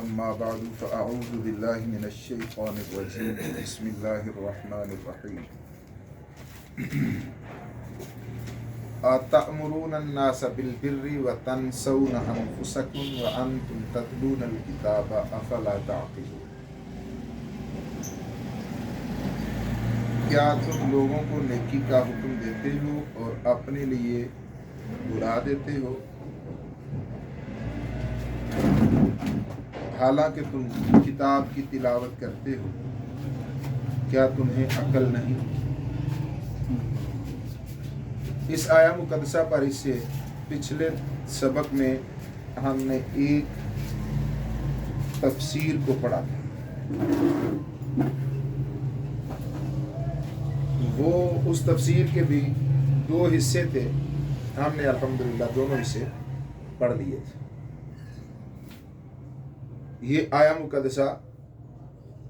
اما بعد فاعوذ باللہ من الشیطان الرجیم بسم اللہ الرحمن الرحیم اتأمرون الناس بالبر وتنسون انفسکم وانتم تتلون الکتاب افلا تعقلون۔ کیا تم لوگوں کو نیکی کا حکم دیتے ہو اور اپنے لیے بلا دیتے ہو، حالانکہ تم کتاب کی تلاوت کرتے ہو؟ کیا تمہیں عقل نہیں؟ اس آیہ مقدسہ پر اس سے پچھلے سبق میں ہم نے ایک تفسیر کو پڑھا تھا، وہ اس تفسیر کے بھی 2 حصے تھے، ہم نے الحمدللہ دونوں حصے پڑھ لیے تھے۔ یہ آیہ مقدسہ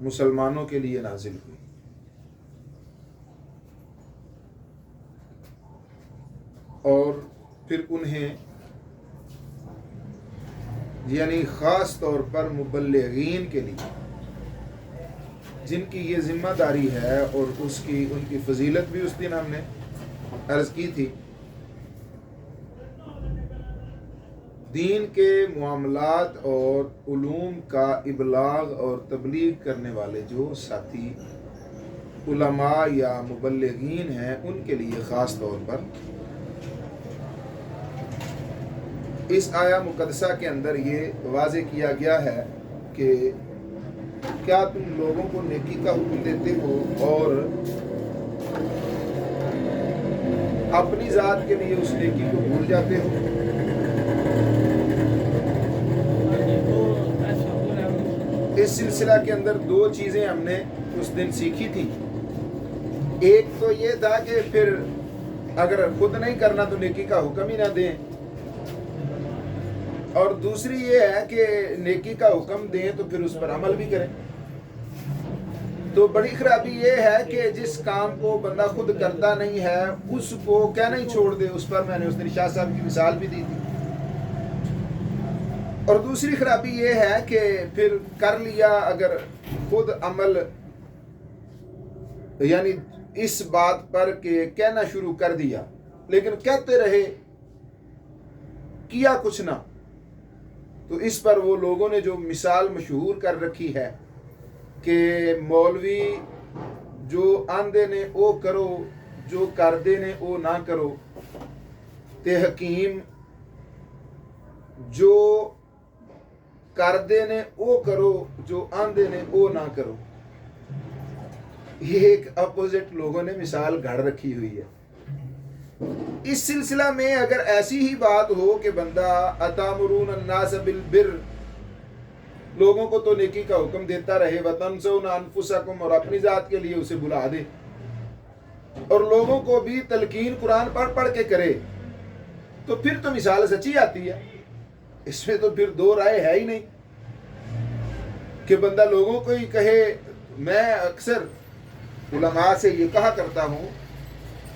مسلمانوں کے لیے نازل ہوئی، اور پھر انہیں یعنی خاص طور پر مبلغین کے لیے جن کی یہ ذمہ داری ہے، اور ان کی فضیلت بھی اس دن ہم نے عرض کی تھی۔ دین کے معاملات اور علوم کا ابلاغ اور تبلیغ کرنے والے جو ساتھی علماء یا مبلغین ہیں، ان کے لیے خاص طور پر اس آیہ مقدسہ کے اندر یہ واضح کیا گیا ہے کہ کیا تم لوگوں کو نیکی کا حکم دیتے ہو اور اپنی ذات کے لیے اس نیکی کو بھول جاتے ہو؟ اس سلسلہ کے اندر 2 چیزیں ہم نے اس دن سیکھی تھی۔ ایک تو یہ تھا کہ پھر اگر خود نہیں کرنا تو نیکی کا حکم ہی نہ دیں، اور دوسری یہ ہے کہ نیکی کا حکم دیں تو پھر اس پر عمل بھی کریں۔ تو بڑی خرابی یہ ہے کہ جس کام کو بندہ خود کرتا نہیں ہے اس کو کہنا ہی چھوڑ دے۔ اس پر میں نے اس دن شاہ صاحب کی مثال بھی دی تھی۔ اور دوسری خرابی یہ ہے کہ پھر کر لیا اگر خود عمل، یعنی اس بات پر کہ کہنا شروع کر دیا لیکن کہتے رہے، کیا کچھ نہ، تو اس پر وہ لوگوں نے جو مثال مشہور کر رکھی ہے کہ مولوی جو آندے نے او کرو، جو کردے نے او نہ کرو، تے حکیم جو کردے نے او کرو، جو آندے نے او نہ کرو۔ یہ ایک اپوزٹ لوگوں نے مثال گھڑ رکھی ہوئی ہے۔ اس سلسلہ میں اگر ایسی ہی بات ہو کہ بندہ اتامرون الناس بالبر، لوگوں کو تو نیکی کا حکم دیتا رہے، وتنسون انفسکم، اور اپنی ذات کے لیے اسے بلا دے، اور لوگوں کو بھی تلقین قرآن پڑھ پڑھ کے کرے، تو پھر تو مثال سچی آتی ہے۔ اس میں تو پھر 2 رائے ہے ہی نہیں کہ بندہ لوگوں کو ہی کہے۔ میں اکثر علماء سے یہ کہا کرتا ہوں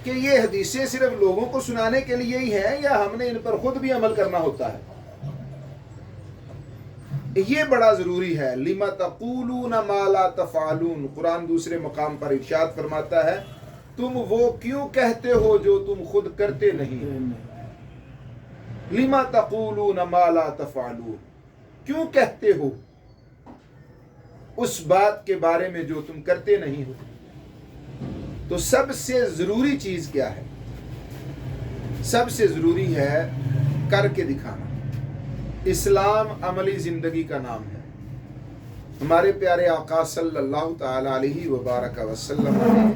کہ یہ حدیثیں صرف لوگوں کو سنانے کے لیے ہی ہیں یا ہم نے ان پر خود بھی عمل کرنا ہوتا ہے؟ یہ بڑا ضروری ہے۔ لِمَ تَقُولُونَ مَا لَا تَفْعَلُونَ، قرآن دوسرے مقام پر ارشاد فرماتا ہے تم وہ کیوں کہتے ہو جو تم خود کرتے نہیں۔ لِمَ تَقُولُونَ مَا لَا تَفْعَلُونَ، کیوں کہتے ہو اس بات کے بارے میں جو تم کرتے نہیں ہو۔ تو سب سے ضروری چیز کیا ہے؟ سب سے ضروری ہے کر کے دکھانا۔ اسلام عملی زندگی کا نام ہے۔ ہمارے پیارے آقا صلی اللہ تعالی علیہ وبارک وسلم نے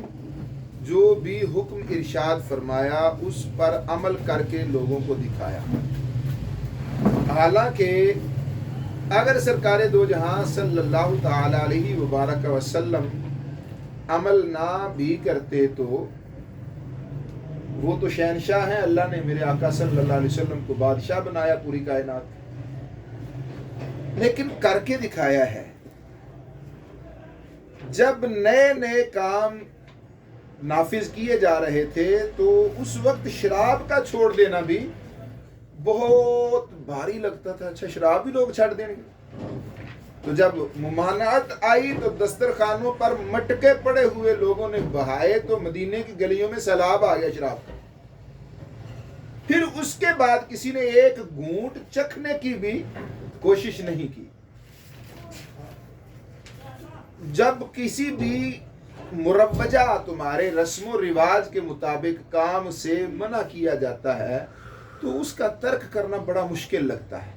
جو بھی حکم ارشاد فرمایا اس پر عمل کر کے لوگوں کو دکھایا۔ حالانکہ اگر سرکار دو جہاں صلی اللہ تعالی علیہ وبارک وسلم عمل نہ بھی کرتے تو وہ تو شہنشاہ ہیں، اللہ نے میرے آقا صلی اللہ علیہ وسلم کو بادشاہ بنایا پوری کائنات، لیکن کر کے دکھایا ہے۔ جب نئے نئے کام نافذ کیے جا رہے تھے تو اس وقت شراب کا چھوڑ دینا بھی بہت بھاری لگتا تھا۔ اچھا شراب بھی لوگ چھڑ دیں گے؟ تو جب ممانعت آئی تو دسترخوانوں پر مٹکے پڑے ہوئے لوگوں نے بہائے تو مدینے کی گلیوں میں سیلاب آ گیا شراب کا۔ پھر اس کے بعد کسی نے ایک گھونٹ چکھنے کی بھی کوشش نہیں کی۔ جب کسی بھی مروجہ تمہارے رسم و رواج کے مطابق کام سے منع کیا جاتا ہے تو اس کا ترک کرنا بڑا مشکل لگتا ہے۔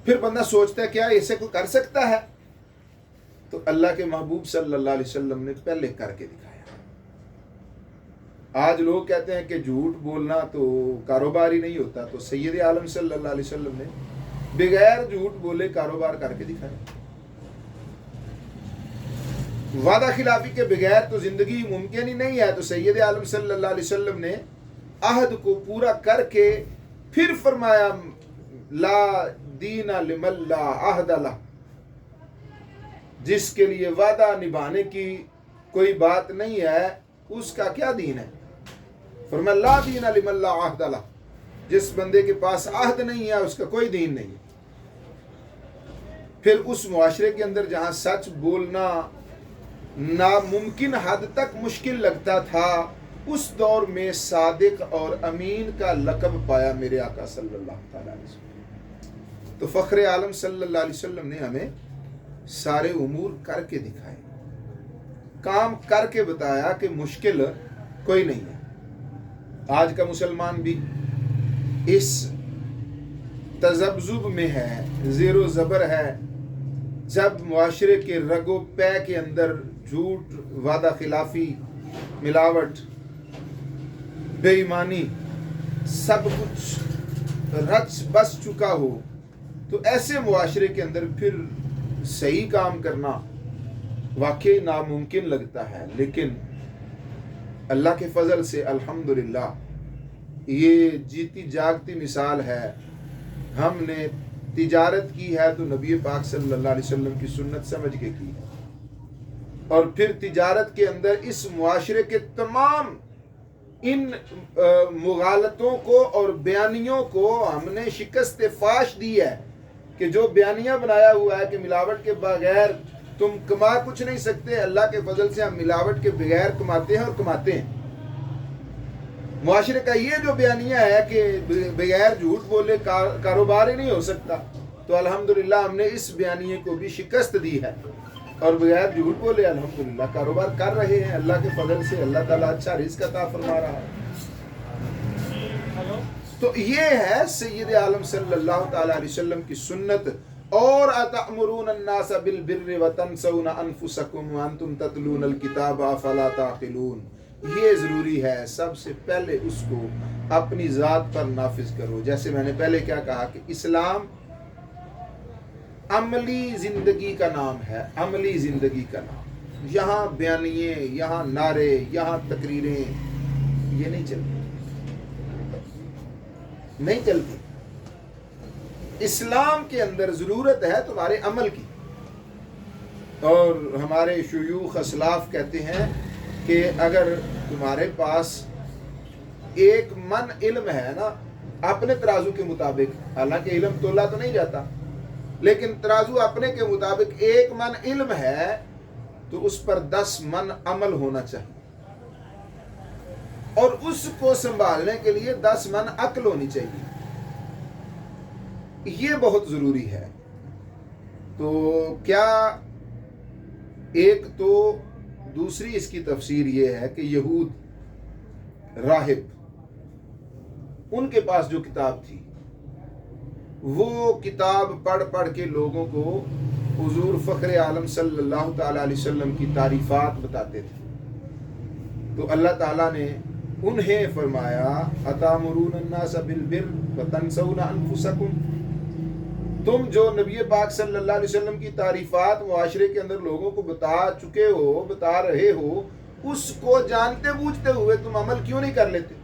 پھر بندہ سوچتا ہے کیا اسے کوئی کر سکتا ہے؟ تو اللہ کے محبوب صلی اللہ علیہ وسلم نے پہلے کر کے دکھایا۔ آج لوگ کہتے ہیں کہ جھوٹ بولنا تو کاروبار ہی نہیں ہوتا، تو سید عالم صلی اللہ علیہ وسلم نے بغیر جھوٹ بولے کاروبار کر کے دکھایا۔ وعدہ خلافی کے بغیر تو زندگی ممکن ہی نہیں ہے، تو سید عالم صلی اللہ علیہ وسلم نے عہد کو پورا کر کے پھر فرمایا لا دین لمن لا عہد لہ، جس کے لیے وعدہ نبھانے کی کوئی بات نہیں ہے اس کا کیا دین ہے؟ فرمایا لا دین لمن لا عہد لہ، جس بندے کے پاس عہد نہیں ہے اس کا کوئی دین نہیں ہے۔ پھر اس معاشرے کے اندر جہاں سچ بولنا ناممکن حد تک مشکل لگتا تھا، اس دور میں صادق اور امین کا لقب پایا میرے آقا صلی اللہ تعالی علیہ وسلم۔ تو فخر عالم صلی اللہ علیہ وسلم نے ہمیں سارے امور کر کے دکھائے، کام کر کے بتایا کہ مشکل کوئی نہیں ہے۔ آج کا مسلمان بھی اس تذبذب میں ہے، زیر و زبر ہے، جب معاشرے کے رگ و پے کے اندر جھوٹ، وعدہ خلافی، ملاوٹ، بے ایمانی سب کچھ رچ بس چکا ہو، تو ایسے معاشرے کے اندر پھر صحیح کام کرنا واقعی ناممکن لگتا ہے۔ لیکن اللہ کے فضل سے الحمدللہ یہ جیتی جاگتی مثال ہے۔ ہم نے تجارت کی ہے تو نبی پاک صلی اللہ علیہ وسلم کی سنت سمجھ کے کی، اور پھر تجارت کے اندر اس معاشرے کے تمام ان مغالطوں کو اور بیانیوں کو ہم نے شکست فاش دی ہے کہ جو بیانیہ بنایا ہوا ہے کہ ملاوٹ کے بغیر تم کما کچھ نہیں سکتے، اللہ کے فضل سے ہم ملاوٹ کے بغیر کماتے ہیں اور کماتے ہیں۔ معاشرے کا یہ جو بیانیہ ہے کہ بغیر جھوٹ بولے کاروبار ہی نہیں ہو سکتا، تو الحمدللہ ہم نے اس بیانیے کو بھی شکست دی ہے اور بغیر جھوٹ بولے الحمدللہ کاروبار کر رہے ہیں۔ اللہ کے فضل سے اللہ تعالیٰ اچھا رزق عطا فرما رہا ہے۔ تو یہ ہے سید عالم صلی اللہ تعالی علیہ وسلم کی سنت۔ اور اتأمرون الناس بالبر وتنسون انفسکم وانتم تتلون الکتاب افلا تعقلون، یہ ضروری ہے سب سے پہلے اس کو اپنی ذات پر نافذ کرو۔ جیسے میں نے پہلے کیا کہا کہ اسلام عملی زندگی کا نام ہے، عملی زندگی کا نام۔ یہاں بیانیے، یہاں نعرے، یہاں تقریریں یہ نہیں چلتی، نہیں چلتی۔ اسلام کے اندر ضرورت ہے تمہارے عمل کی۔ اور ہمارے شیوخ اسلاف کہتے ہیں کہ اگر تمہارے پاس ایک من علم ہے نا اپنے ترازو کے مطابق، حالانکہ علم تولا تو نہیں جاتا، لیکن ترازو اپنے کے مطابق ایک من علم ہے تو اس پر 10 من عمل ہونا چاہیے، اور اس کو سنبھالنے کے لیے 10 من عقل ہونی چاہیے۔ یہ بہت ضروری ہے۔ تو کیا ایک تو دوسری اس کی تفسیر یہ ہے کہ یہود راہب، ان کے پاس جو کتاب تھی وہ کتاب پڑھ پڑھ کے لوگوں کو حضور فخر عالم صلی اللہ تعالی علیہ وسلم کی تعریفات بتاتے تھے۔ تو اللہ تعالیٰ نے انہیں فرمایا اتامرون الناس بالبر وتنسون انفسکم، تم جو نبی پاک صلی اللہ علیہ وسلم کی تعریفات معاشرے کے اندر لوگوں کو بتا چکے ہو، بتا رہے ہو، اس کو جانتے بوجھتے ہوئے تم عمل کیوں نہیں کر لیتے؟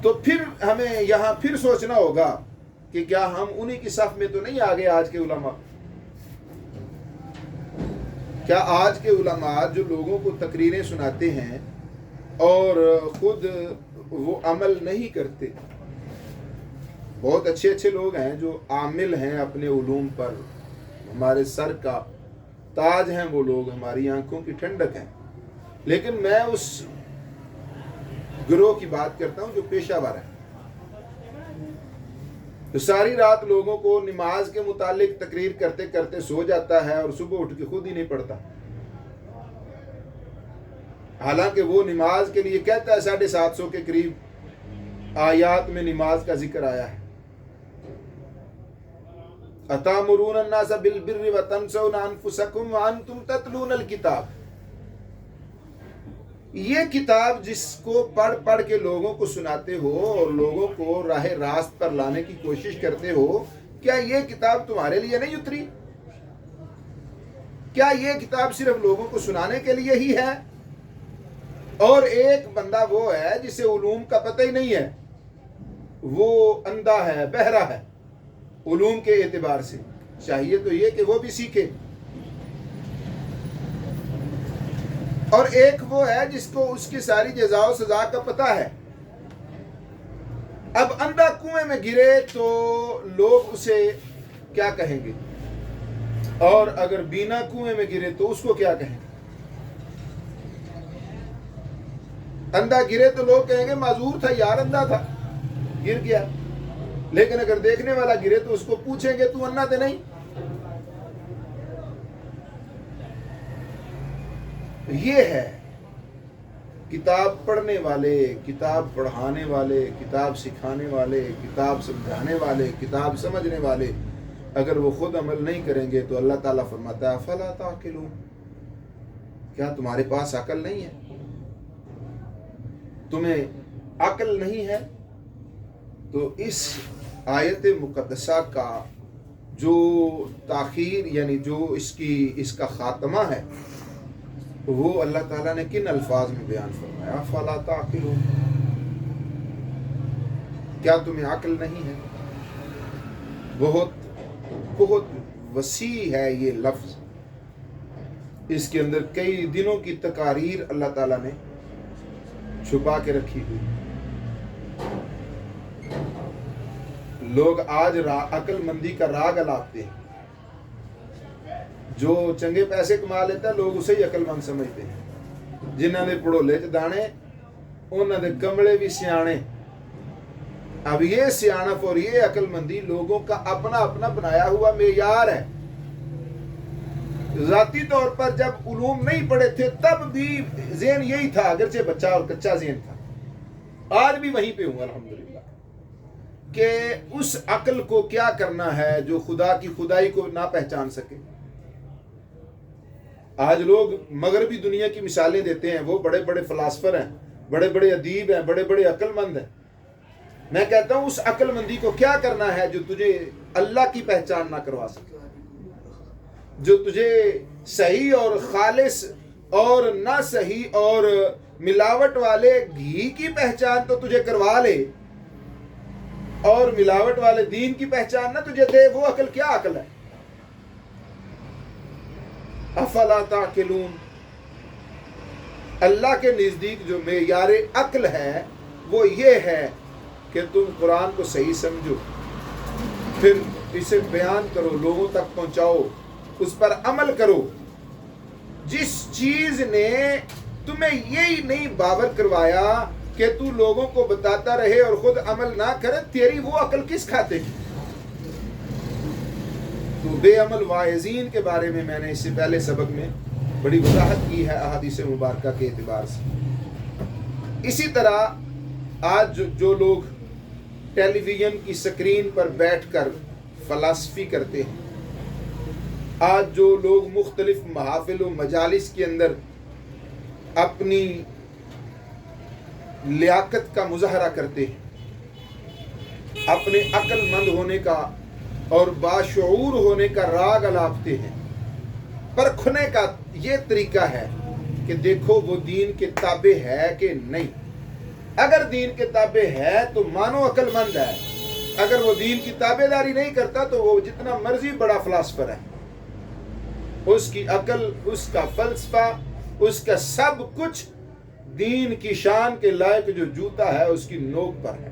تو پھر ہمیں یہاں پھر سوچنا ہوگا کہ کیا ہم انہی کی صف میں تو نہیں آگے آج کے علماء؟ کیا آج کے علماء جو لوگوں کو تقریریں سناتے ہیں اور خود وہ عمل نہیں کرتے، بہت اچھے اچھے لوگ ہیں جو عامل ہیں اپنے علوم پر، ہمارے سر کا تاج ہیں وہ لوگ، ہماری آنکھوں کی ٹھنڈک ہیں، لیکن میں اس گروہ کی بات کرتا ہوں جو پیشہ ور ہے، تو ساری رات لوگوں کو نماز کے متعلق تقریر کرتے کرتے سو جاتا ہے اور صبح اٹھ کے خود ہی نہیں پڑھتا، حالانکہ وہ نماز کے لیے کہتا ہے 750 کے قریب آیات میں نماز کا ذکر آیا ہے۔ اتامرون الناس بالبر وتنسون انفسکم وانتم تتلون الکتاب، یہ کتاب جس کو پڑھ پڑھ کے لوگوں کو سناتے ہو اور لوگوں کو راہ راست پر لانے کی کوشش کرتے ہو، کیا یہ کتاب تمہارے لیے نہیں اتری؟ کیا یہ کتاب صرف لوگوں کو سنانے کے لیے ہی ہے؟ اور ایک بندہ وہ ہے جسے علوم کا پتہ ہی نہیں ہے، وہ اندھا ہے، بہرا ہے علوم کے اعتبار سے، چاہیے تو یہ کہ وہ بھی سیکھے، اور ایک وہ ہے جس کو اس کی ساری جزا و سزا کا پتہ ہے۔ اب اندھا کنویں میں گرے تو لوگ اسے کیا کہیں گے، اور اگر بینا کنویں میں گرے تو اس کو کیا کہیں گے؟ اندھا گرے تو لوگ کہیں گے معذور تھا یار، اندھا تھا گر گیا، لیکن اگر دیکھنے والا گرے تو اس کو پوچھیں گے تو اندھا تھے نہیں؟ یہ ہے کتاب پڑھنے والے، کتاب پڑھانے والے، کتاب سکھانے والے، کتاب سمجھانے والے، کتاب سمجھنے والے، اگر وہ خود عمل نہیں کریں گے تو اللہ تعالیٰ فرماتا ہے فلا تعقلون، کیا تمہارے پاس عقل نہیں ہے؟ تمہیں عقل نہیں ہے؟ تو اس آیت مقدسہ کا جو تاخیر یعنی جو اس کا خاتمہ ہے وہ اللہ تعالیٰ نے کن الفاظ میں بیان فرمایا؟ فلا تعقلون، کیا تمہیں عقل نہیں ہے؟ بہت بہت وسیع ہے یہ لفظ، اس کے اندر کئی دنوں کی تقاریر اللہ تعالیٰ نے چھپا کے رکھی ہوئی۔ لوگ آج عقل مندی کا راگ الاپتے ہیں، جو چنگے پیسے کما لیتا ہے لوگ اسے ہی عقل مند سمجھتے ہیں، جنہاں نے پڑھولے چ دانے انہاں دے کمڑے بھی سیانے۔ اب یہ سیانت اور یہ عقل مندی لوگوں کا اپنا اپنا بنایا ہوا معیار ہے۔ ذاتی طور پر جب علوم نہیں پڑھے تھے تب بھی ذہن یہی تھا، اگرچہ بچہ اور کچا ذہن تھا، آج بھی وہیں پہ ہوں الحمدللہ، کہ اس عقل کو کیا کرنا ہے جو خدا کی خدائی کو نہ پہچان سکے۔ آج لوگ مغربی دنیا کی مثالیں دیتے ہیں، وہ بڑے بڑے فلاسفر ہیں، بڑے بڑے ادیب ہیں، بڑے بڑے عقل مند ہیں۔ میں کہتا ہوں اس عقل مندی کو کیا کرنا ہے جو تجھے اللہ کی پہچان نہ کروا سکے، جو تجھے صحیح اور خالص اور نہ صحیح اور ملاوٹ والے گھی کی پہچان تو تجھے کروا لے اور ملاوٹ والے دین کی پہچان نہ تجھے دے، وہ عقل کیا عقل ہے؟ افلا تعقلون، اللہ کے نزدیک جو معیار عقل ہے وہ یہ ہے کہ تم قرآن کو صحیح سمجھو، پھر اسے بیان کرو، لوگوں تک پہنچاؤ، اس پر عمل کرو۔ جس چیز نے تمہیں یہی نہیں باور کروایا کہ تو لوگوں کو بتاتا رہے اور خود عمل نہ کرے، تیری وہ عقل کس کھاتے ہیں؟ تو بے عمل واعظین کے بارے میں نے اس سے پہلے سبق میں بڑی وضاحت کی ہے احادیث مبارکہ کے اعتبار سے۔ اسی طرح آج جو لوگ ٹیلی ویژن کی سکرین پر بیٹھ کر فلسفی کرتے ہیں، آج جو لوگ مختلف محافل و مجالس کے اندر اپنی لیاقت کا مظاہرہ کرتے ہیں، اپنے عقل مند ہونے کا اور باشعور ہونے کا راگ الاپتے ہیں، پرکھنے کا یہ طریقہ ہے کہ دیکھو وہ دین کے تابع ہے کہ نہیں۔ اگر دین کے تابع ہے تو مانو عقل مند ہے، اگر وہ دین کی تابع داری نہیں کرتا تو وہ جتنا مرضی بڑا فلاسفر ہے، اس کی عقل، اس کا فلسفہ، اس کا سب کچھ دین کی شان کے لائق جو جوتا ہے اس کی نوک پر ہے۔